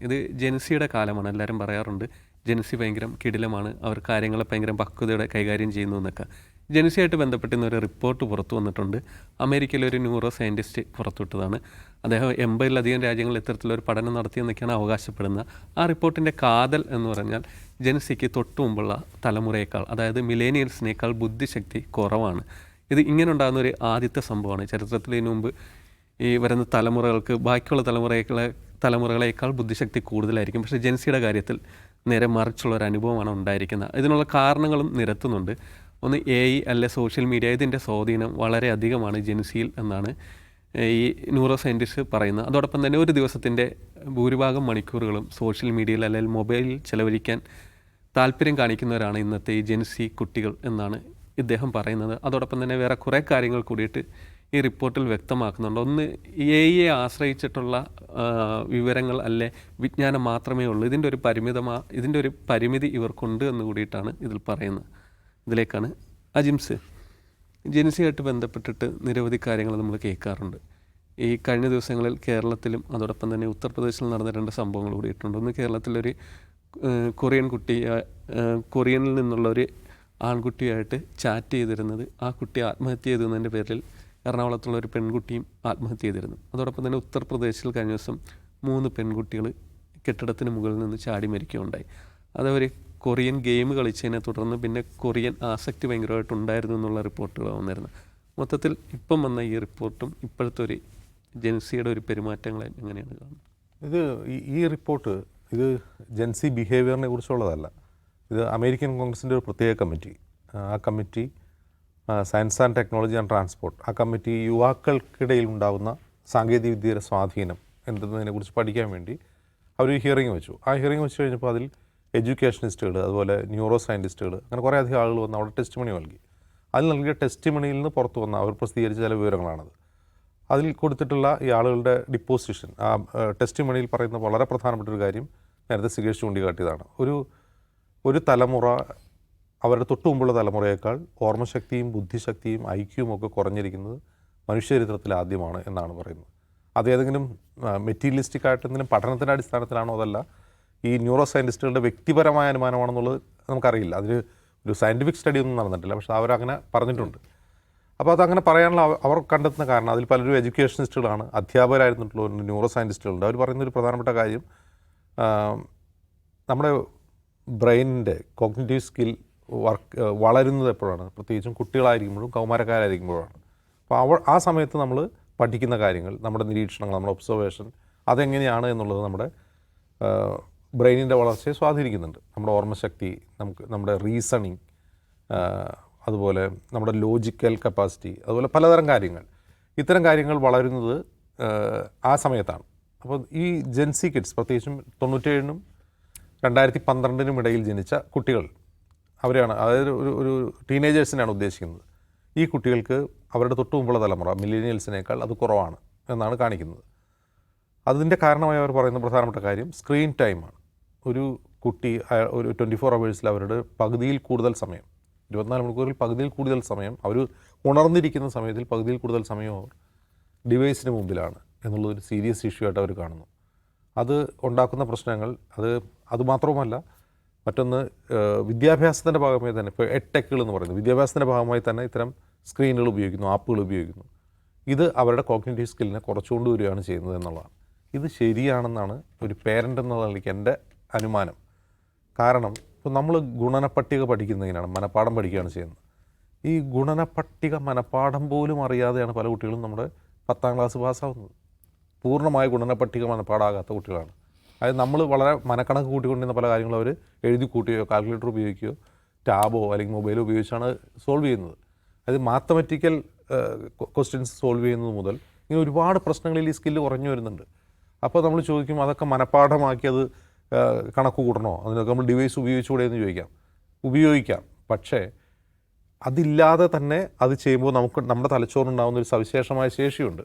ഇത് ജെൻസിയുടെ കാലമാണ്. എല്ലാവരും പറയാറുണ്ട് ജെൻസി ഭയങ്കര കിടിലമാണ്, അവർ കാര്യങ്ങളെ ഭയങ്കര പക്വതയോടെ കൈകാര്യം ചെയ്യുന്നു എന്നൊക്കെ. ജെൻസിയായിട്ട് ബന്ധപ്പെട്ട് ഇന്നൊരു റിപ്പോർട്ട് പുറത്തു വന്നിട്ടുണ്ട്. അമേരിക്കയിലെ ഒരു ന്യൂറോ സയൻറ്റിസ്റ്റ് പുറത്തുവിട്ടതാണ്. അദ്ദേഹം 80-ലധികം രാജ്യങ്ങളിൽ ഇത്തരത്തിലൊരു പഠനം നടത്തിയെന്നൊക്കെയാണ് അവകാശപ്പെടുന്നത്. ആ റിപ്പോർട്ടിൻ്റെ കാതൽ എന്ന് പറഞ്ഞാൽ ജെൻസിക്ക് തൊട്ടു മുമ്പുള്ള തലമുറയേക്കാൾ, അതായത് മിലേനിയൽസിനേക്കാൾ ബുദ്ധിശക്തി കുറവാണ്. ഇത് ഇങ്ങനെ ഉണ്ടാകുന്ന ഒരു ആദ്യത്തെ സംഭവമാണ്. ചരിത്രത്തിൽ ഇതിനു മുമ്പ് ഈ വരുന്ന തലമുറകൾക്ക് ബാക്കിയുള്ള തലമുറകളേക്കാൾ ബുദ്ധിശക്തി കൂടുതലായിരിക്കും. പക്ഷേ ജെൻസിയുടെ കാര്യത്തിൽ നേരെ മറിച്ചുള്ള ഒരു അനുഭവമാണ് ഉണ്ടായിരിക്കുന്നത്. ഇതിനുള്ള കാരണങ്ങളും നിരത്തുന്നുണ്ട്. ഒന്ന് AI അല്ലെ സോഷ്യൽ മീഡിയ, ഇതിൻ്റെ സ്വാധീനം വളരെ അധികമാണ് ജെൻസിയിൽ എന്നാണ് ഈ ന്യൂറോ സയൻറ്റിസ്റ്റ് പറയുന്നത്. അതോടൊപ്പം തന്നെ ഒരു ദിവസത്തിൻ്റെ ഭൂരിഭാഗം മണിക്കൂറുകളും സോഷ്യൽ മീഡിയയിൽ അല്ലെങ്കിൽ മൊബൈലിൽ ചെലവഴിക്കാൻ താല്പര്യം കാണിക്കുന്നവരാണ് ഇന്നത്തെ ഈ ജെൻസി കുട്ടികൾ എന്നാണ് ഇദ്ദേഹം പറയുന്നത്. അതോടൊപ്പം തന്നെ വേറെ കുറേ കാര്യങ്ങൾ കൂടിയിട്ട് ഈ റിപ്പോർട്ടിൽ വ്യക്തമാക്കുന്നുണ്ട്. ഒന്ന്, AI ആശ്രയിച്ചിട്ടുള്ള വിവരങ്ങൾ അല്ലെ വിജ്ഞാനം മാത്രമേ ഉള്ളൂ. ഇതിൻ്റെ ഒരു പരിമിതി ഇവർക്കുണ്ട് എന്ന് കൂടിയിട്ടാണ് ഇതിൽ പറയുന്നത്. ഇതിലേക്കാണ് അജിംസ്. ജെൻസിയായിട്ട് ബന്ധപ്പെട്ടിട്ട് നിരവധി കാര്യങ്ങൾ നമ്മൾ കേൾക്കാറുണ്ട്. ഈ കഴിഞ്ഞ ദിവസങ്ങളിൽ കേരളത്തിലും അതോടൊപ്പം തന്നെ ഉത്തർപ്രദേശിൽ നടന്ന 2 സംഭവങ്ങൾ കൂടിയിട്ടുണ്ട്. ഒന്ന്, കേരളത്തിലൊരു കൊറിയനിൽ നിന്നുള്ള ഒരു ആൺകുട്ടിയായിട്ട് ചാറ്റ് ചെയ്തിരുന്നത്, ആ കുട്ടി ആത്മഹത്യ ചെയ്തതിൻ്റെ പേരിൽ എറണാകുളത്തുള്ള ഒരു പെൺകുട്ടിയും ആത്മഹത്യ ചെയ്തിരുന്നു. അതോടൊപ്പം തന്നെ ഉത്തർപ്രദേശിൽ കഴിഞ്ഞ ദിവസം 3 പെൺകുട്ടികൾ കെട്ടിടത്തിന് മുകളിൽ നിന്ന് ചാടി മരിക്കുകയുണ്ടായി. അതവർ കൊറിയൻ ഗെയിം കളിച്ചതിനെ തുടർന്ന് പിന്നെ കൊറിയൻ ആസക്തി ഭയങ്കരമായിട്ടുണ്ടായിരുന്നു എന്നുള്ള റിപ്പോർട്ടുകൾ വന്നിരുന്നു. മൊത്തത്തിൽ ഇപ്പം വന്ന ഈ റിപ്പോർട്ടും ഇപ്പോഴത്തെ ഒരു ജെൻസിയുടെ ഒരു പെരുമാറ്റങ്ങളെ എങ്ങനെയാണ് കാണുന്നത്? ഈ റിപ്പോർട്ട് ഇത് ജെൻസി ബിഹേവിയറിനെ കുറിച്ചുള്ളതല്ല. ഇത് അമേരിക്കൻ കോൺഗ്രസിൻ്റെ ഒരു പ്രത്യേക കമ്മിറ്റി, ആ committee science and technology and transport, ആ കമ്മിറ്റി യുവാക്കൾക്കിടയിൽ ഉണ്ടാകുന്ന സാങ്കേതികവിദ്യയുടെ സ്വാധീനം എന്തെന്നതിനെക്കുറിച്ച് പഠിക്കാൻ വേണ്ടി അവർ ഹിയറിംഗ് വെച്ചു. ആ ഹിയറിംഗ് വെച്ച് കഴിഞ്ഞപ്പോൾ അതിൽ എഡ്യൂക്കേഷനിസ്റ്റുകൾ, അതുപോലെ ന്യൂറോ സയൻറ്റിസ്റ്റുകൾ, അങ്ങനെ കുറേ അധികം ആളുകൾ വന്ന് അവിടെ ടെസ്റ്റ് മണി നൽകി. അതിൽ നൽകിയ ടെസ്റ്റ് മണിയിൽ നിന്ന് പുറത്തു വന്ന അവർ പ്രസിദ്ധീകരിച്ച ചില വിവരങ്ങളാണത്. അതിൽ കൊടുത്തിട്ടുള്ള ഈ ആളുകളുടെ ഡിപ്പോസിഷൻ, ആ ടെസ്റ്റ് മണിയിൽ പറയുന്ന വളരെ പ്രധാനപ്പെട്ട ഒരു കാര്യം നേരത്തെ സിഗേഷ് ചൂണ്ടിക്കാട്ടിയതാണ്. ഒരു തലമുറ അവരുടെ തൊട്ടു മുമ്പുള്ള തലമുറയേക്കാൾ ഓർമ്മശക്തിയും ബുദ്ധിശക്തിയും ഐക്യവും ഒക്കെ കുറഞ്ഞിരിക്കുന്നത് മനുഷ്യചരിത്രത്തിൽ ആദ്യമാണ് എന്നാണ് പറയുന്നത്. അതേതെങ്കിലും മെറ്റീരിയലിസ്റ്റിക് ആയിട്ട് എന്തെങ്കിലും പഠനത്തിൻ്റെ അടിസ്ഥാനത്തിലാണോ അതല്ല ഈ ന്യൂറോ സയൻറ്റിസ്റ്റുകളുടെ വ്യക്തിപരമായ അനുമാനമാണെന്നുള്ളത് നമുക്കറിയില്ല. അതിന് ഒരു സയൻറ്റിഫിക് സ്റ്റഡി ഒന്നും നടന്നിട്ടില്ല, പക്ഷേ അവരങ്ങനെ പറഞ്ഞിട്ടുണ്ട്. അപ്പോൾ അതങ്ങനെ പറയാനുള്ള അവർ കണ്ടെത്തുന്ന കാരണം, അതിൽ പലരും എഡ്യൂക്കേഷനിസ്റ്റുകളാണ്, അധ്യാപകരായിരുന്നിട്ടുള്ള ന്യൂറോ സയൻറ്റിസ്റ്റുകളുണ്ട്. അവർ പറയുന്നൊരു പ്രധാനപ്പെട്ട കാര്യം, നമ്മുടെ ബ്രെയിനിൻ്റെ കോഗ്നിറ്റീവ് സ്കിൽ വളരുന്നത് എപ്പോഴാണ്? പ്രത്യേകിച്ചും കുട്ടികളായിരിക്കുമ്പോഴും കൗമാരക്കാരായിരിക്കുമ്പോഴാണ്. അപ്പോൾ ആ സമയത്ത് നമ്മൾ പഠിക്കുന്ന കാര്യങ്ങൾ, നമ്മുടെ നിരീക്ഷണങ്ങൾ, നമ്മുടെ ഒബ്സർവേഷൻ അതെങ്ങനെയാണ് എന്നുള്ളത് നമ്മുടെ ബ്രെയിനിൻ്റെ വളർച്ചയെ സ്വാധീനിക്കുന്നുണ്ട്. നമ്മുടെ ഓർമ്മശക്തി, നമ്മുടെ റീസണിങ്, അതുപോലെ നമ്മുടെ ലോജിക്കൽ കപ്പാസിറ്റി, അതുപോലെ പലതരം കാര്യങ്ങൾ, ഇത്തരം കാര്യങ്ങൾ വളരുന്നത് ആ സമയത്താണ്. അപ്പോൾ ഈ ജെൻസി കിഡ്സ്, പ്രത്യേകിച്ചും 97-നും 2012-നും ഇടയിൽ ജനിച്ച കുട്ടികൾ, അവരെയാണ്, അതായത് ഒരു ടീനേജേഴ്സിനെയാണ് ഉദ്ദേശിക്കുന്നത്. ഈ കുട്ടികൾക്ക് അവരുടെ തൊട്ടു മുമ്പുള്ള തലമുറ മില്ലേനിയൽസിനേക്കാൾ അത് കുറവാണ് എന്നാണ് കാണിക്കുന്നത്. അതിൻ്റെ കാരണമായി അവർ പറയുന്ന പ്രധാനപ്പെട്ട കാര്യം സ്ക്രീൻ ടൈമാണ്. ഒരു കുട്ടി ഒരു 24 hours അവരുടെ പകുതിയിൽ കൂടുതൽ സമയം, 24 മണിക്കൂറിൽ പകുതിയിൽ കൂടുതൽ സമയം, അവർ ഉണർന്നിരിക്കുന്ന സമയത്തിൽ പകുതിയിൽ കൂടുതൽ സമയം അവർ ഡിവൈസിന് മുമ്പിലാണ് എന്നുള്ളതൊരു സീരിയസ് ഇഷ്യൂ ആയിട്ട് അവർ കാണുന്നു. അത് ഉണ്ടാക്കുന്ന പ്രശ്നങ്ങൾ അതുമാത്രവുമല്ല, മറ്റൊന്ന് വിദ്യാഭ്യാസത്തിൻ്റെ ഭാഗമായി തന്നെ, ഇപ്പോൾ എഡ്ടെക്കുകൾ എന്ന് പറയുന്നത് വിദ്യാഭ്യാസത്തിൻ്റെ ഭാഗമായി തന്നെ ഇത്തരം സ്ക്രീനുകൾ ഉപയോഗിക്കുന്നു, ആപ്പുകൾ ഉപയോഗിക്കുന്നു. ഇത് അവരുടെ കോഗ്നിറ്റീവ് സ്കില്ലിനെ കുറച്ചുകൊണ്ട് വരികയാണ് ചെയ്യുന്നത് എന്നുള്ളതാണ്. ഇത് ശരിയാണെന്നാണ് ഒരു പേരൻ്റ് എന്ന നിലയ്ക്ക് എൻ്റെ അനുമാനം. കാരണം ഇപ്പോൾ നമ്മൾ ഗുണനപ്പട്ടിക പഠിക്കുന്നതിനാണ്, മനപ്പാഠം പഠിക്കുകയാണ് ചെയ്യുന്നത്. ഈ ഗുണനപ്പട്ടിക മനപ്പാഠം പോലും അറിയാതെയാണ് പല കുട്ടികളും നമ്മുടെ 10ാം ക്ലാസ് പാസ്സാവുന്നത്. പൂർണ്ണമായ ഗുണനപ്പട്ടിക മനപ്പാടാകാത്ത കുട്ടികളാണ്. അതായത് നമ്മൾ വളരെ മനക്കണക്ക് കൂട്ടിക്കൊണ്ടിരുന്ന പല കാര്യങ്ങളും അവർ എഴുതി കൂട്ടുകയോ കാൽക്കുലേറ്റർ ഉപയോഗിക്കുകയോ ടാബോ അല്ലെങ്കിൽ മൊബൈലോ ഉപയോഗിച്ചാണ് സോൾവ് ചെയ്യുന്നത്. അതായത് മാത്തമെറ്റിക്കൽ ക്വസ്റ്റ്യൻസ് സോൾവ് ചെയ്യുന്നത് മുതൽ ഇങ്ങനെ ഒരുപാട് പ്രശ്നങ്ങളിൽ ഈ സ്കില്ല് കുറഞ്ഞു വരുന്നുണ്ട്. അപ്പോൾ നമ്മൾ ചോദിക്കും, അതൊക്കെ മനപ്പാഠമാക്കി അത് കണക്ക് കൂട്ടണോ, അതിനൊക്കെ നമ്മൾ ഡിവൈസ് ഉപയോഗിച്ചുകൂടെ എന്ന് ഉപയോഗിക്കാം. പക്ഷേ അതില്ലാതെ തന്നെ അത് ചെയ്യുമ്പോൾ നമ്മുടെ തലച്ചോറിനുണ്ടാകുന്ന ഒരു സവിശേഷമായ ശേഷിയുണ്ട്.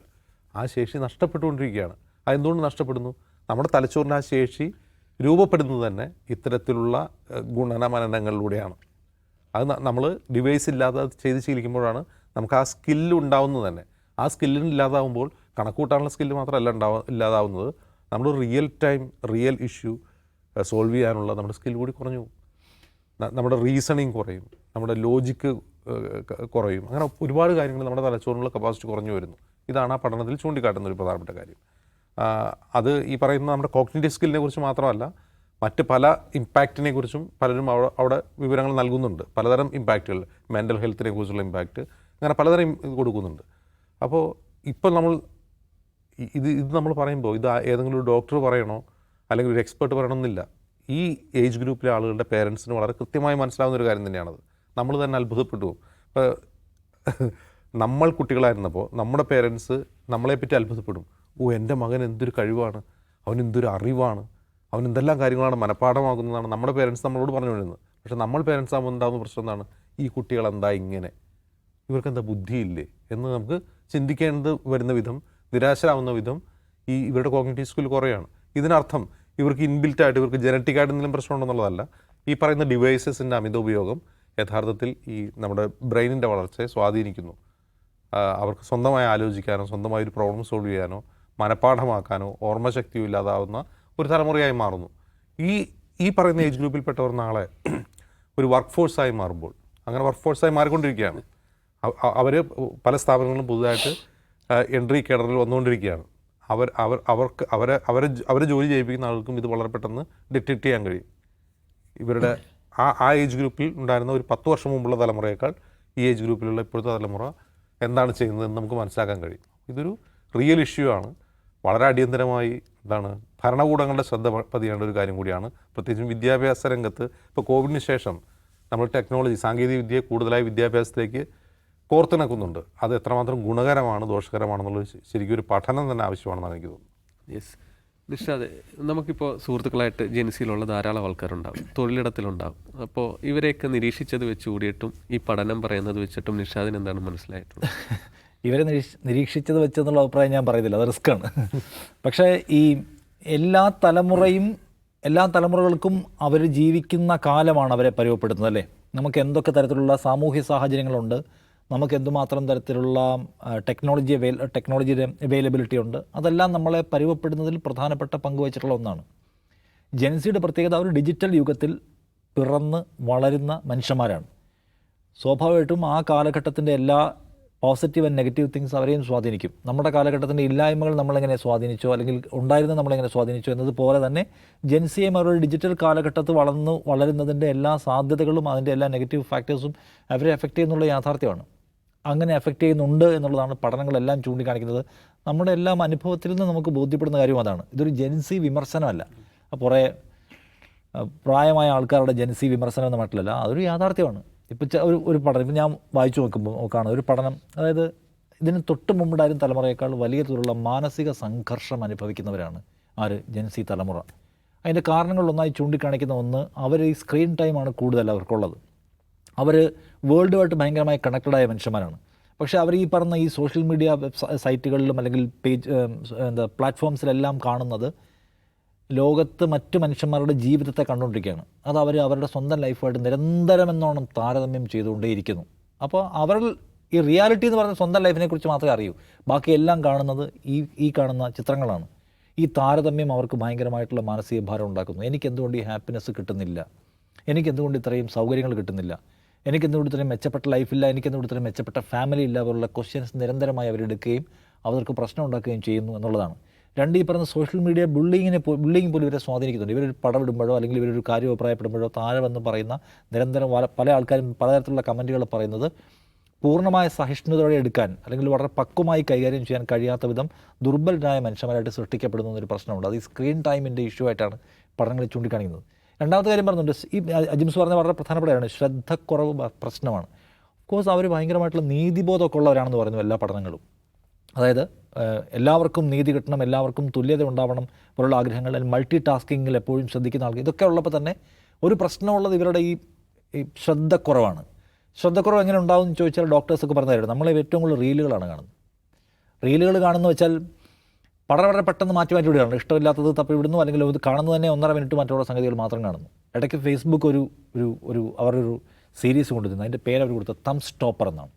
ആ ശേഷി നഷ്ടപ്പെട്ടുകൊണ്ടിരിക്കുകയാണ്. അതെന്തുകൊണ്ട് നഷ്ടപ്പെടുന്നു? നമ്മുടെ തലച്ചോറിൻ്റെ ആ ശേഷി രൂപപ്പെടുന്നത് തന്നെ ഇത്തരത്തിലുള്ള ഗുണനമനനങ്ങളിലൂടെയാണ്. അത് നമ്മൾ ഡിവൈസ് ഇല്ലാതെ അത് ചെയ്ത് ശീലിക്കുമ്പോഴാണ് നമുക്ക് ആ സ്കില്ല് ഉണ്ടാവുന്നത് തന്നെ. ആ സ്കില്ലിന് ഇല്ലാതാവുമ്പോൾ കണക്കൂട്ടാനുള്ള സ്കില്ല് മാത്രമല്ല ഇല്ലാതാവുന്നത്, നമ്മൾ real time real issue solve ചെയ്യാനുള്ള നമ്മുടെ സ്കിൽ കൂടി കുറഞ്ഞു പോകും. നമ്മുടെ റീസണിങ് കുറയും, നമ്മുടെ ലോജിക്ക് കുറയും. അങ്ങനെ ഒരുപാട് കാര്യങ്ങൾ നമ്മുടെ തലച്ചോറിനുള്ള കപ്പാസിറ്റി കുറഞ്ഞു വരുന്നു. ഇതാണ് ആ പഠനത്തിൽ ചൂണ്ടിക്കാട്ടുന്ന ഒരു പ്രധാനപ്പെട്ട കാര്യം. അത് ഈ പറയുന്ന നമ്മുടെ കോഗ്നിറ്റീവ് സ്കില്ലിനെ കുറിച്ച് മാത്രമല്ല, മറ്റ് പല ഇമ്പാക്റ്റിനെ കുറിച്ചും പലരും അവിടെ വിവരങ്ങൾ നൽകുന്നുണ്ട്. പലതരം ഇമ്പാക്റ്റുകൾ, മെൻ്റൽ ഹെൽത്തിനെ കുറിച്ചുള്ള ഇമ്പാക്റ്റ്, അങ്ങനെ പലതരം ഇത് കൊടുക്കുന്നുണ്ട്. അപ്പോൾ ഇപ്പോൾ നമ്മൾ ഇത് നമ്മൾ പറയുമ്പോൾ ഇത് ഏതെങ്കിലും ഒരു ഡോക്ടർ പറയണോ അല്ലെങ്കിൽ ഒരു എക്സ്പെർട്ട് പറയണമെന്നില്ല. ഈ ഏജ് ഗ്രൂപ്പിലെ ആളുകളുടെ പേരൻസിന് വളരെ കൃത്യമായി മനസ്സിലാവുന്ന ഒരു കാര്യം തന്നെയാണത്. നമ്മൾ തന്നെ അത്ഭുതപ്പെട്ടു പോകും. ഇപ്പോൾ നമ്മൾ കുട്ടികളായിരുന്നപ്പോൾ നമ്മുടെ പേരൻസ് നമ്മളെപ്പറ്റി അത്ഭുതപ്പെടും. എൻ്റെ മകൻ എന്തൊരു കഴിവാണ്, അവൻ എന്തൊരു അറിവാണ്, അവൻ എന്തെല്ലാം കാര്യങ്ങളാണ് മനഃപ്പാഠമാക്കുന്നതാണ് നമ്മുടെ പേരൻസ് നമ്മളോട് പറഞ്ഞു വരുന്നത്. പക്ഷേ നമ്മൾ പേരൻസ് ആകുമ്പോൾ ഉണ്ടാകുന്ന പ്രശ്നം എന്താണ്? ഈ കുട്ടികളെന്താ ഇങ്ങനെ, ഇവർക്കെന്താ ബുദ്ധിയില്ലേ എന്ന് നമുക്ക് ചിന്തിക്കേണ്ടത് വരുന്ന വിധം, നിരാശരാകുന്ന വിധം ഇവരുടെ കോഗ്നിറ്റീവ് സ്കിൽ കുറയാണ്. ഇതിനർത്ഥം ഇവർക്ക് ഇൻബിൽറ്റായിട്ട്, ഇവർക്ക് ജനറ്റിക്കായിട്ട് എന്തെങ്കിലും പ്രശ്നമുണ്ടെന്നുള്ളതല്ല. ഈ പറയുന്ന ഡിവൈസസിൻ്റെ അമിത ഉപയോഗം യഥാർത്ഥത്തിൽ ഈ നമ്മുടെ ബ്രെയിനിൻ്റെ വളർച്ചയെ സ്വാധീനിക്കുന്നു. അവർക്ക് സ്വന്തമായി ആലോചിക്കാനോ സ്വന്തമായി ഒരു പ്രോബ്ലം സോൾവ് ചെയ്യാനോ മനഃപ്പാഠമാക്കാനോ ഓർമ്മശക്തിയും ഇല്ലാതാവുന്ന ഒരു തലമുറയായി മാറുന്നു. ഈ പറയുന്ന ഏജ് ഗ്രൂപ്പിൽപ്പെട്ടവർ നാളെ ഒരു വർക്ക് ഫോഴ്സായി മാറുമ്പോൾ, അങ്ങനെ വർക്ക് ഫോഴ്സായി മാറിക്കൊണ്ടിരിക്കുകയാണ്. അവർ പല സ്ഥാപനങ്ങളും പുതുതായിട്ട് എൻട്രി കേഡറിൽ വന്നുകൊണ്ടിരിക്കുകയാണ്. അവരെ ജോലി ചെയ്യിപ്പിക്കുന്ന ആൾക്കും ഇത് വളരെ പെട്ടെന്ന് ഡിറ്റക്റ്റ് ചെയ്യാൻ കഴിയും. ഇവരുടെ ആ ഏജ് ഗ്രൂപ്പിൽ ഉണ്ടായിരുന്ന ഒരു 10 വർഷം മുമ്പുള്ള തലമുറയേക്കാൾ ഈ ഏജ് ഗ്രൂപ്പിലുള്ള ഇപ്പോഴത്തെ തലമുറ എന്താണ് ചെയ്യുന്നതെന്ന് നമുക്ക് മനസ്സിലാക്കാൻ കഴിയും. ഇതൊരു റിയൽ ഇഷ്യൂ ആണ്. വളരെ അടിയന്തരമായി ഭരണകൂടങ്ങളുടെ ശ്രദ്ധ പതിയേണ്ട ഒരു കാര്യം കൂടിയാണ്. പ്രത്യേകിച്ചും വിദ്യാഭ്യാസ രംഗത്ത് ഇപ്പോൾ കോവിഡിന് ശേഷം നമ്മൾ ടെക്നോളജി, സാങ്കേതിക വിദ്യയെ കൂടുതലായി വിദ്യാഭ്യാസത്തിലേക്ക് കോർത്തിണക്കുന്നുണ്ട്. അത് എത്രമാത്രം ഗുണകരമാണ് ദോഷകരമാണെന്നുള്ളത് ശരിക്കും ഒരു പഠനം തന്നെ ആവശ്യമാണെന്നാണ് എനിക്ക് തോന്നുന്നത്. യെസ് നിഷാദ്, നമുക്കിപ്പോൾ സുഹൃത്തുക്കളായിട്ട് ജെൻസിയിലുള്ള ധാരാളം ആൾക്കാരുണ്ടാവും, തൊഴിലിടത്തിലുണ്ടാവും. അപ്പോൾ ഇവരെയൊക്കെ നിരീക്ഷിച്ചത് വെച്ച് കൂടിയിട്ടും ഈ പഠനം പറയുന്നത് വെച്ചിട്ടും നിഷാദിന് എന്താണ് മനസ്സിലായിട്ടുള്ളത്? ഇവരെ നിരീക്ഷിച്ചത് വെച്ചെന്നുള്ള അഭിപ്രായം ഞാൻ പറയുന്നില്ല, അത് റിസ്ക്കാണ്. പക്ഷേ ഈ എല്ലാ തലമുറകൾക്കും അവർ ജീവിക്കുന്ന കാലമാണ് അവരെ പരുവപ്പെടുന്നത്, അല്ലേ? നമുക്ക് എന്തൊക്കെ തരത്തിലുള്ള സാമൂഹ്യ സാഹചര്യങ്ങളുണ്ട്, നമുക്ക് എന്തുമാത്രം തരത്തിലുള്ള ടെക്നോളജിയുടെ അവൈലബിലിറ്റി ഉണ്ട്, അതെല്ലാം നമ്മളെ പരുവപ്പെടുന്നതിൽ പ്രധാനപ്പെട്ട പങ്കുവച്ചിട്ടുള്ള ഒന്നാണ്. ജെൻസിയുടെ പ്രത്യേകത, അവർ ഡിജിറ്റൽ യുഗത്തിൽ പിറന്ന് വളരുന്ന മനുഷ്യന്മാരാണ്. സ്വാഭാവികമായിട്ടും ആ കാലഘട്ടത്തിൻ്റെ എല്ലാ പോസിറ്റീവ് ആൻഡ് നെഗറ്റീവ് തിങ്സ് അവരെയും സ്വാധീനിക്കും. നമ്മുടെ കാലഘട്ടത്തിൻ്റെ ഇല്ലായ്മകൾ നമ്മളെങ്ങനെ സ്വാധീനിച്ചോ അല്ലെങ്കിൽ ഉണ്ടായിരുന്നത് നമ്മളെങ്ങനെ സ്വാധീനിച്ചോ എന്നതുപോലെ തന്നെ ജെൻസിയെയും അവരുടെ ഡിജിറ്റൽ കാലഘട്ടത്തിൽ വളരുന്നതിൻ്റെ എല്ലാ സാധ്യതകളും അതിൻ്റെ എല്ലാ നെഗറ്റീവ് ഫാക്ടേഴ്സും അവരെ എഫക്റ്റ് ചെയ്യുന്നുള്ള യാഥാർത്ഥ്യമാണ്. അങ്ങനെ എഫക്റ്റ് ചെയ്യുന്നുണ്ട് എന്നുള്ളതാണ് പഠനങ്ങളെല്ലാം ചൂണ്ടിക്കാണിക്കുന്നത്. നമ്മുടെ എല്ലാം അനുഭവത്തിൽ നിന്ന് നമുക്ക് ബോധ്യപ്പെടുന്ന കാര്യം അതാണ്. ഇതൊരു ജെൻസി വിമർശനമല്ല, കുറേ പ്രായമായ ആൾക്കാരുടെ ജെൻസി വിമർശനം എന്ന മട്ടിലല്ല, അതൊരു യാഥാർത്ഥ്യമാണ്. ഇപ്പോൾ ഒരു പഠനം ഇപ്പം ഞാൻ വായിച്ചു നോക്കുകയാണ് ഒരു പഠനം, അതായത് ഇതിന് തൊട്ട് മുമ്പുണ്ടായിരുന്ന തലമുറയേക്കാൾ വലിയ തോതിലുള്ള മാനസിക സംഘർഷം അനുഭവിക്കുന്നവരാണ് ജെൻസി തലമുറ. അതിൻ്റെ കാരണങ്ങളിലൊന്നായി ചൂണ്ടിക്കാണിക്കുന്ന ഒന്ന്, അവർ ഈ സ്ക്രീൻ ടൈമാണ് കൂടുതൽ അവർക്കുള്ളത്. അവർ വേൾഡുമായിട്ട് ഭയങ്കരമായി കണക്റ്റഡായ മനുഷ്യന്മാരാണ്. പക്ഷേ അവർ ഈ പറഞ്ഞ ഈ സോഷ്യൽ മീഡിയ സൈറ്റുകളിലും അല്ലെങ്കിൽ പ്ലാറ്റ്ഫോംസിലെല്ലാം കാണുന്നത് ലോകത്ത് മറ്റു മനുഷ്യന്മാരുടെ ജീവിതത്തെ കണ്ടുകൊണ്ടിരിക്കുകയാണ്. അത് അവരുടെ സ്വന്തം ലൈഫുമായിട്ട് നിരന്തരമെന്നോണം താരതമ്യം ചെയ്തുകൊണ്ടേയിരിക്കുന്നു. അപ്പോൾ ഈ റിയാലിറ്റി എന്ന് പറഞ്ഞ സ്വന്തം ലൈഫിനെ കുറിച്ച് മാത്രമേ അറിയൂ, ബാക്കി എല്ലാം കാണുന്നത് ഈ കാണുന്ന ചിത്രങ്ങളാണ്. ഈ താരതമ്യം അവർക്ക് ഭയങ്കരമായിട്ടുള്ള മാനസിക ഭാരം ഉണ്ടാക്കുന്നു. എനിക്കെന്തുകൊണ്ട് ഈ ഹാപ്പിനെസ് കിട്ടുന്നില്ല, എനിക്കെന്തുകൊണ്ട് ഇത്രയും സൗകര്യങ്ങൾ കിട്ടുന്നില്ല, എനിക്കെന്തുകൊണ്ട് ഇത്രയും മെച്ചപ്പെട്ട ലൈഫില്ല, എനിക്കെന്തുകൊണ്ട് ഇത്രയും മെച്ചപ്പെട്ട ഫാമിലി ഇല്ല പോലുള്ള ക്വസ്റ്റ്യൻസ് നിരന്തരമായി അവരെടുക്കുകയും അവർക്ക് പ്രശ്നം ഉണ്ടാക്കുകയും ചെയ്യുന്നു എന്നുള്ളതാണ്. രണ്ട്, ഈ പറഞ്ഞ സോഷ്യൽ മീഡിയ ബുള്ളിങ് പോലും ഇവരെ സ്വാധീനിക്കുന്നുണ്ട്. ഇവരൊരു പടം ഇടുമ്പോഴോ അല്ലെങ്കിൽ ഇവരൊരു കാര്യം അഭിപ്രായപ്പെടുമ്പോഴോ താഴെ വന്ന് പറയുന്ന നിരന്തരം പല ആൾക്കാരും പലതരത്തിലുള്ള കമൻറ്റുകൾ പറയുന്നത് പൂർണ്ണമായ സഹിഷ്ണുതയോടെ എടുക്കാൻ അല്ലെങ്കിൽ വളരെ പക്വമായി കൈകാര്യം ചെയ്യാൻ കഴിയാത്ത വിധം ദുർബലരായ മനുഷ്യന്മാരായിട്ട് സൃഷ്ടിക്കപ്പെടുന്ന ഒരു പ്രശ്നമുണ്ട്. അത് ഈ സ്ക്രീൻ ടൈമിൻ്റെ ഇഷ്യൂ ആയിട്ടാണ് പഠനങ്ങൾ ചൂണ്ടിക്കാണിക്കുന്നത്. രണ്ടാമത്തെ കാര്യം പറഞ്ഞുണ്ട്, ഈ അജിംസ് പറഞ്ഞ വളരെ പ്രധാനപ്പെട്ടതാണ്, ശ്രദ്ധക്കുറവ് പ്രശ്നമാണ്. ഓഫ്കോഴ്സ് അവർ ഭയങ്കരമായിട്ടുള്ള നീതിബോധമൊക്കെ ഉള്ളവരാണെന്ന് പറയുന്നു എല്ലാ പഠനങ്ങളും. അതായത് എല്ലാവർക്കും നീതി കിട്ടണം, എല്ലാവർക്കും തുല്യത ഉണ്ടാവണം പോലുള്ള ആഗ്രഹങ്ങൾ, മൾട്ടി ടാസ്കിങ്ങിൽ എപ്പോഴും ശ്രദ്ധിക്കുന്ന ആൾക്ക്, ഇതൊക്കെ ഉള്ളപ്പോൾ തന്നെ ഒരു പ്രശ്നമുള്ളത് ഇവരുടെ ഈ ശ്രദ്ധക്കുറവാണ്. ശ്രദ്ധക്കുറവ് എങ്ങനെ ഉണ്ടാവും എന്ന് ചോദിച്ചാൽ ഡോക്ടേഴ്സൊക്കെ പറഞ്ഞു തരുന്നത്, നമ്മൾ ഏറ്റവും കൂടുതൽ റീലുകളാണ് കാണുന്നത്. റീലുകൾ കാണുന്നു വെച്ചാൽ വളരെ പെട്ടെന്ന് മാറ്റി വിടുകയാണ്. ഇഷ്ടമില്ലാത്തത് തപ്പി വിടുന്നു, അല്ലെങ്കിൽ ഇത് കാണുന്നത് തന്നെ 1.5 മിനിറ്റ് മറ്റുള്ള സംഗതികൾ മാത്രം കാണുന്നു. ഇടയ്ക്ക് ഫേസ്ബുക്ക് അവരൊരു സീരീസ് കൊണ്ടുവരുന്നു, അതിൻ്റെ പേര് അവർ കൊടുത്തത് തം സ്റ്റോപ്പർ എന്നാണ്.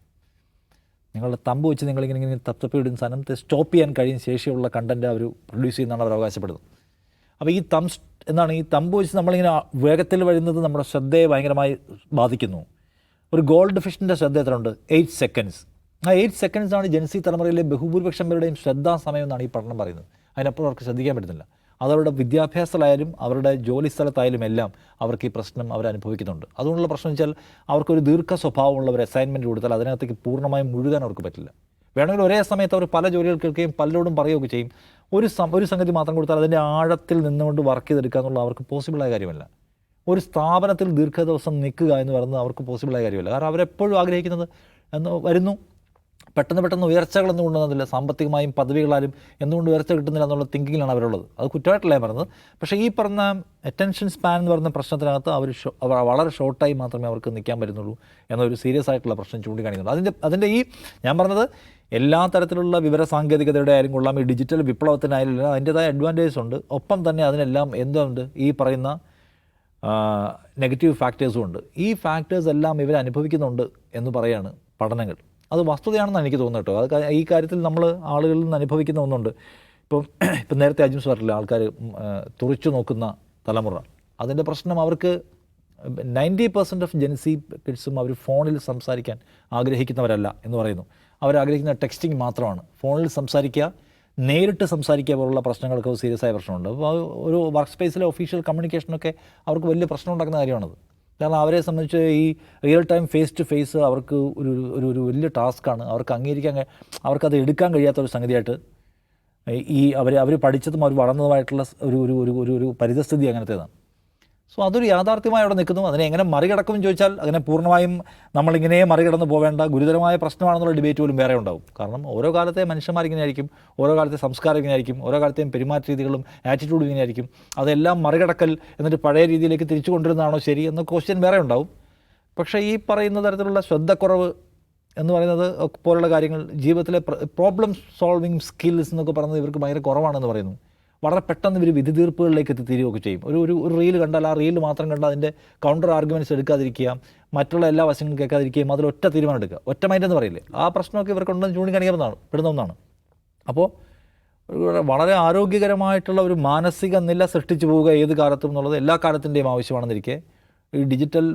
നിങ്ങളുടെ തമ്പ് വെച്ച് നിങ്ങളിങ്ങനെ തപ്പി സാധനം സ്റ്റോപ്പ് ചെയ്യാൻ കഴിയുന്ന ശേഷിയുള്ള കണ്ടൻറ്റ് അവർ പ്രൊഡ്യൂസ് ചെയ്യുന്നതാണ് അവർ അവകാശപ്പെടുന്നത്. അപ്പോൾ ഈ ഈ തമ്പ് വെച്ച് നമ്മളിങ്ങനെ വേഗത്തിൽ വരുന്നത് നമ്മുടെ ശ്രദ്ധയെ ഭയങ്കരമായി ബാധിക്കുന്നു. ഒരു ഗോൾഡ് ഫിഷിൻ്റെ ശ്രദ്ധ എത്ര ഉണ്ട്? 8 സെക്കൻഡ്സ്. ആ 8 സെക്കൻഡ്സാണ് ജെൻസി തലമുറയിലെ ബഹുഭൂരിപക്ഷം പേരുടെയും ശ്രദ്ധാസമയം എന്നാണ് ഈ പഠനം പറയുന്നത്. അതിനപ്പുറം അവർക്ക് ശ്രദ്ധിക്കാൻ പറ്റുന്നില്ല. അതവരുടെ വിദ്യാഭ്യാസത്തിലായാലും അവരുടെ ജോലി സ്ഥലത്തായാലും എല്ലാം അവർക്ക് ഈ പ്രശ്നം അവരനുഭവിക്കുന്നുണ്ട്. അതുകൊണ്ടുള്ള പ്രശ്നം വെച്ചാൽ അവർക്കൊരു ദീർഘ സ്വഭാവമുള്ള ഒരു അസൈൻമെൻറ്റ് കൊടുത്താൽ അതിനകത്തേക്ക് പൂർണ്ണമായും മുഴുകാൻ അവർക്ക് പറ്റില്ല. വേണമെങ്കിൽ ഒരേ സമയത്ത് അവർ പല ജോലികൾ കേൾക്കുകയും പലരോടും പറയുകയൊക്കെ ചെയ്യും. ഒരു സംഗതി മാത്രം കൊടുത്താൽ അതിൻ്റെ ആഴത്തിൽ നിന്നുകൊണ്ട് വർക്ക് ചെയ്തെടുക്കുക എന്നുള്ള അവർക്ക് പോസിബിളായ കാര്യമല്ല. ഒരു സ്ഥാപനത്തിൽ ദീർഘദിവസം നിൽക്കുക എന്ന് പറയുന്നത് അവർക്ക് പോസിബിളായ കാര്യമല്ല. കാരണം അവരെപ്പോഴും ആഗ്രഹിക്കുന്നത് പെട്ടെന്ന് ഉയർച്ചകളൊന്നും കൊണ്ടുവന്നില്ല. സാമ്പത്തികമായും പദവികളാലും എന്തുകൊണ്ട് ഉയർച്ച കിട്ടുന്നില്ല എന്നുള്ള തിങ്കിങ്ങിലാണ് അവരുള്ളത്. അത് കുറ്റമായിട്ടല്ല ഞാൻ പറയുന്നത്. പക്ഷേ ഈ പറഞ്ഞ അറ്റൻഷൻ സ്പാൻ എന്ന് പറയുന്ന പ്രശ്നത്തിനകത്ത് അവർ വളരെ ഷോർട്ടായി മാത്രമേ അവർക്ക് നിൽക്കാൻ പറ്റുന്നുള്ളൂ എന്നൊരു സീരിയസ് ആയിട്ടുള്ള പ്രശ്നം ചൂണ്ടിക്കാണിക്കുന്നുള്ളൂ. അതിൻ്റെ ഞാൻ പറഞ്ഞത് എല്ലാ തരത്തിലുള്ള വിവര സാങ്കേതികതയുടെ ആയാലും കൊള്ളാം, ഈ ഡിജിറ്റൽ വിപ്ലവത്തിനായാലും അതിൻ്റേതായ അഡ്വാൻറ്റേജസ് ഉണ്ട്. ഒപ്പം തന്നെ അതിനെല്ലാം എന്തുണ്ട് ഈ പറയുന്ന നെഗറ്റീവ് ഫാക്ടേഴ്സും ഉണ്ട്. ഈ ഫാക്ടേഴ്സ് എല്ലാം ഇവർ അനുഭവിക്കുന്നുണ്ട് എന്ന് പറയാണ് പഠനങ്ങൾ. അത് വസ്തുതയാണെന്നാണ് എനിക്ക് തോന്നുന്നത് കേട്ടോ. അത് ഈ കാര്യത്തിൽ നമ്മൾ ആളുകളിൽ നിന്ന് അനുഭവിക്കുന്ന ഒന്നുണ്ട്. ഇപ്പം നേരത്തെ അജിംസ് പറഞ്ഞില്ല, ആൾക്കാർ തുറിച്ചു നോക്കുന്ന തലമുറ. അതിൻ്റെ പ്രശ്നം അവർക്ക് 90% ഓഫ് ജെൻസി കിഡ്സും അവർ ഫോണിൽ സംസാരിക്കാൻ ആഗ്രഹിക്കുന്നവരല്ല എന്ന് പറയുന്നു. അവരാഗ്രഹിക്കുന്ന ടെക്സ്റ്റിംഗ് മാത്രമാണ്. ഫോണിൽ സംസാരിക്കുക, നേരിട്ട് സംസാരിക്കുക പോലുള്ള പ്രശ്നങ്ങൾക്ക് സീരിയസ് ആയ പ്രശ്നമുണ്ട്. അപ്പോൾ ഒരു വർക്ക് സ്പേസിലെ ഒഫീഷ്യൽ കമ്മ്യൂണിക്കേഷനൊക്കെ അവർക്ക് വലിയ പ്രശ്നം ഉണ്ടാക്കുന്ന കാര്യമാണത്. കാരണം അവരെ സംബന്ധിച്ച് ഈ real time face to face അവർക്ക് ഒരു വലിയ ടാസ്ക്കാണ്. അവർക്കത് എടുക്കാൻ കഴിയാത്തൊരു സംഗതിയായിട്ട് ഈ അവർ പഠിച്ചതും അവർ വളർന്നതുമായിട്ടുള്ള ഒരു പരിതസ്ഥിതി അങ്ങനത്തേതാണ്. സോ അതൊരു യാഥാർത്ഥ്യമായി അവിടെ നിൽക്കുന്നു. അതിനെ എങ്ങനെ മറികടക്കുമെന്ന് ചോദിച്ചാൽ അതിനെ പൂർണ്ണമായും നമ്മളിങ്ങനെ മറികടന്ന് പോവേണ്ട ഗുരുതരമായ പ്രശ്നമാണെന്നുള്ള ഡിബേറ്റ് പോലും വേറെ ഉണ്ടാവും. കാരണം ഓരോ കാലത്തെ മനുഷ്യന്മാർ ഇങ്ങനെയായിരിക്കും, ഓരോ കാലത്തെ സംസ്കാരം ഇങ്ങനെയായിരിക്കും, ഓരോ കാലത്തെയും പെരുമാറ്റ രീതികളും ആറ്റിറ്റ്യൂഡും ഇങ്ങനെയായിരിക്കും. അതെല്ലാം മറികടക്കൽ എന്നിട്ട് പഴയ രീതിയിലേക്ക് തിരിച്ചു കൊണ്ടുവരുന്നതാണോ ശരി എന്ന ക്വസ്റ്റ്യൻ വേറെ ഉണ്ടാവും. പക്ഷേ ഈ പറയുന്ന തരത്തിലുള്ള ശ്രദ്ധക്കുറവ് എന്ന് പറയുന്നത് പോലുള്ള കാര്യങ്ങൾ ജീവിതത്തിലെ പ്രോബ്ലം സോൾവിങ് സ്കിൽസ് എന്നൊക്കെ പറയുന്നത് ഇവർക്ക് ഭയങ്കര കുറവാണെന്ന് പറയുന്നു. വളരെ പെട്ടെന്ന് ഇവർ വിധി തീർപ്പുകളിലേക്ക് എത്തിത്തീരുകയൊക്കെ ചെയ്യും. ഒരു റീൽ കണ്ടാൽ ആ റീൽ മാത്രം കണ്ടാൽ അതിൻ്റെ കൗണ്ടർ ആർഗ്യുമെൻറ്റ്സ് എടുക്കാതിരിക്കുക, മറ്റുള്ള എല്ലാ വശങ്ങളും കേൾക്കാതിരിക്കുകയും അതിൽ ഒറ്റ തീരുമാനം എടുക്കുക. ഒറ്റ മൈൻഡ് എന്ന് പറയില്ലേ, ആ പ്രശ്നമൊക്കെ ഇവർക്കുണ്ടെന്ന് പെടുന്ന ഒന്നാണ്. അപ്പോൾ വളരെ ആരോഗ്യകരമായിട്ടുള്ള ഒരു മാനസിക നില സൃഷ്ടിച്ചു പോവുക ഏത് കാലത്തും എന്നുള്ളത് എല്ലാ കാലത്തിൻ്റെയും ആവശ്യമാണെന്നിരിക്കെ ഈ ഡിജിറ്റൽ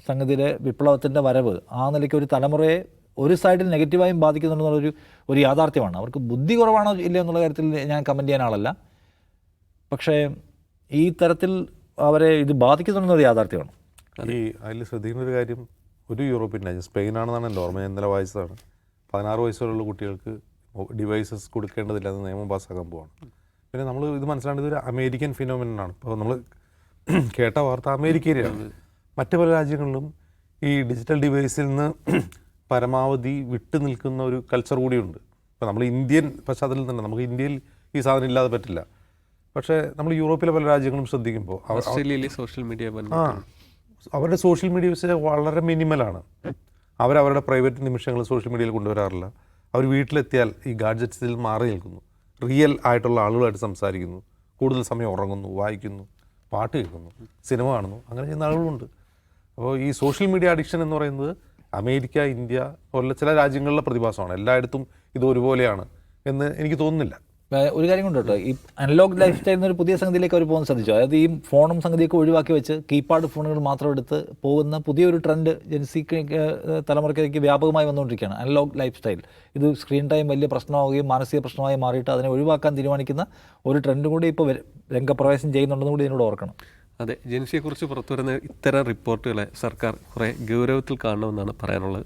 സംഗതിയിലെ വിപ്ലവത്തിൻ്റെ വരവ് ആ നിലയ്ക്ക് ഒരു തലമുറയെ ഒരു സൈഡിൽ നെഗറ്റീവായും ബാധിക്കുന്നുണ്ടെന്നുള്ളൊരു യാഥാർത്ഥ്യമാണ്. അവർക്ക് ബുദ്ധി കുറവാണോ ഇല്ല എന്നുള്ള കാര്യത്തിൽ ഞാൻ കമൻറ്റ് ചെയ്യാൻ ആളല്ല. പക്ഷേ ഈ തരത്തിൽ അവരെ ഇത് ബാധിക്കുന്നുണ്ടെന്നൊരു യാഥാർത്ഥ്യമാണ്. ഈ അതിൽ ശ്രദ്ധിക്കുന്ന ഒരു കാര്യം, ഒരു യൂറോപ്യൻ രാജ്യം സ്പെയിനാണെന്നാണ് എൻ്റെ ഓർമ്മ, ഞാൻ ഇന്നലെ വായിച്ചതാണ്. 16 വയസ്സുള്ള കുട്ടികൾക്ക് ഡിവൈസസ് കൊടുക്കേണ്ടതില്ല എന്ന് നിയമം പാസ്സാക്കാൻ പോവാണ്. പിന്നെ നമ്മൾ ഇത് മനസ്സിലാക്കേണ്ടത് ഒരു അമേരിക്കൻ ഫിനോമിനാണ്. ഇപ്പോൾ നമ്മൾ കേട്ട വാർത്ത അമേരിക്കയിലാണ്. മറ്റ് പല രാജ്യങ്ങളിലും ഈ ഡിജിറ്റൽ ഡിവൈസിൽ നിന്ന് പരമാവധി വിട്ടു നിൽക്കുന്ന ഒരു കൾച്ചർ കൂടിയുണ്ട്. ഇപ്പോൾ നമ്മൾ ഇന്ത്യൻ പശ്ചാത്തലത്തിൽ തന്നെ നമുക്ക് ഇന്ത്യയിൽ ഈ സാധനം ഇല്ലാതെ പറ്റില്ല. പക്ഷേ നമ്മൾ യൂറോപ്പിലെ പല രാജ്യങ്ങളും ശ്രദ്ധിക്കുമ്പോൾ ഓസ്ട്രേലിയയിലെ സോഷ്യൽ മീഡിയ അവരുടെ സോഷ്യൽ മീഡിയ വെച്ച് വളരെ മിനിമലാണ്. അവരവരുടെ പ്രൈവറ്റ് നിമിഷങ്ങൾ സോഷ്യൽ മീഡിയയിൽ കൊണ്ടുവരാറില്ല. അവർ വീട്ടിലെത്തിയാൽ ഈ ഗാഡ്ജറ്റ്സിൽ മാറി നിൽക്കുന്നു, റിയൽ ആയിട്ടുള്ള ആളുകളായിട്ട് സംസാരിക്കുന്നു, കൂടുതൽ സമയം ഉറങ്ങുന്നു, വായിക്കുന്നു, പാട്ട് കേൾക്കുന്നു, സിനിമ കാണുന്നു, അങ്ങനെ ചെയ്യുന്ന ആളുകളുണ്ട്. അപ്പോൾ ഈ സോഷ്യൽ മീഡിയ അഡിക്ഷൻ എന്ന് പറയുന്നത് അമേരിക്ക, ഇന്ത്യ പോലുള്ള ചില രാജ്യങ്ങളിലെ പ്രതിഭാസമാണ്. എല്ലായിടത്തും ഇത് ഒരുപോലെയാണ് എന്ന് എനിക്ക് തോന്നുന്നില്ല. ഒരു കാര്യം കൊണ്ട് കേട്ടോ, ഈ അനലോഗ് ലൈഫ് സ്റ്റൈൽ എന്നൊരു പുതിയ സംഗതിയിലേക്ക് അവർ പോകുന്ന ശ്രദ്ധിച്ചു. അതായത് ഈ ഫോണും സംഗതിയൊക്കെ ഒഴിവാക്കി വെച്ച് കീപാഡ് ഫോണുകൾ മാത്രം എടുത്ത് പോകുന്ന പുതിയൊരു ട്രെൻഡ് ജെൻസി തലമുറയ്ക്ക് വ്യാപകമായി വന്നുകൊണ്ടിരിക്കുകയാണ്. അനലോഗ് ലൈഫ് സ്റ്റൈൽ ഇത് സ്ക്രീൻ ടൈം വലിയ പ്രശ്നമാവുകയും മാനസിക പ്രശ്നമായി മാറിയിട്ട് അതിനെ ഒഴിവാക്കാൻ തീരുമാനിക്കുന്ന ഒരു ട്രെൻഡ് കൂടി ഇപ്പോൾ രംഗപ്രവേശം ചെയ്യുന്നുണ്ടെന്ന് കൂടി ഇതിനോട് ഓർക്കണം. അതെ, ജെൻസിയെക്കുറിച്ച് പുറത്തുവരുന്ന ഇത്തരം റിപ്പോർട്ടുകളെ സർക്കാർ കുറേ ഗൗരവത്തിൽ കാണണമെന്നാണ് പറയാനുള്ളത്.